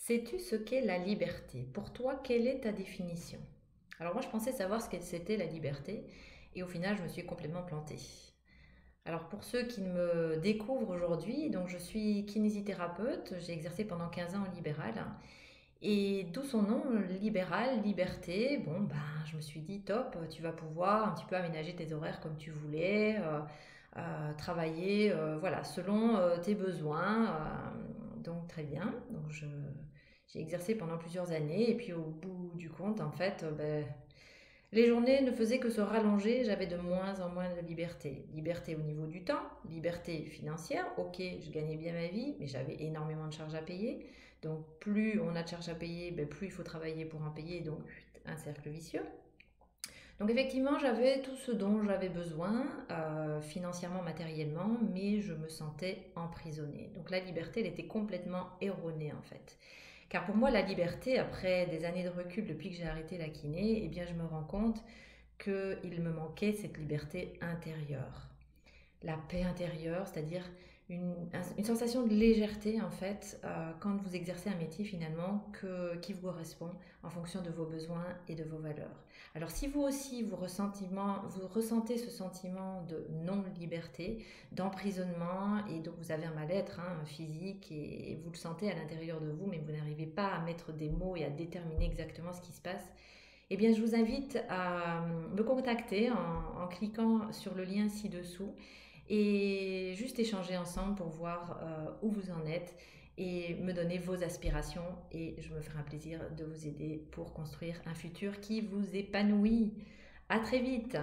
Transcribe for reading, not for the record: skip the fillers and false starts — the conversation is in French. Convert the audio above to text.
Sais-tu ce qu'est la liberté? Pour toi, quelle est ta définition? Alors moi, je pensais savoir ce que c'était la liberté et au final, je me suis complètement plantée. Alors pour ceux qui me découvrent aujourd'hui, donc je suis kinésithérapeute, j'ai exercé pendant 15 ans en libéral et d'où son nom, libéral, liberté. Bon, ben, je me suis dit top, tu vas pouvoir un petit peu aménager tes horaires comme tu voulais, travailler, voilà, selon tes besoins. Donc très bien. J'ai exercé pendant plusieurs années et puis au bout du compte, en fait, ben, les journées ne faisaient que se rallonger, j'avais de moins en moins de liberté. Liberté au niveau du temps, liberté financière, ok, je gagnais bien ma vie, mais j'avais énormément de charges à payer. Donc plus on a de charges à payer, ben, plus il faut travailler pour en payer, donc un cercle vicieux. Donc effectivement, j'avais tout ce dont j'avais besoin, financièrement, matériellement, mais je me sentais emprisonnée. Donc la liberté, elle était complètement erronée en fait. Car pour moi, la liberté, après des années de recul depuis que j'ai arrêté la kiné, eh bien, je me rends compte qu'il me manquait cette liberté intérieure. La paix intérieure, c'est-à-dire une sensation de légèreté en fait quand vous exercez un métier finalement qui vous correspond en fonction de vos besoins et de vos valeurs. Alors si vous aussi vous ressentez ce sentiment de non-liberté, d'emprisonnement et donc vous avez un mal-être physique et vous le sentez à l'intérieur de vous mais vous n'arrivez pas à mettre des mots et à déterminer exactement ce qui se passe, eh bien, je vous invite à me contacter en cliquant sur le lien ci-dessous et juste échanger ensemble pour voir où vous en êtes et me donner vos aspirations et je me ferai un plaisir de vous aider pour construire un futur qui vous épanouit. À très vite!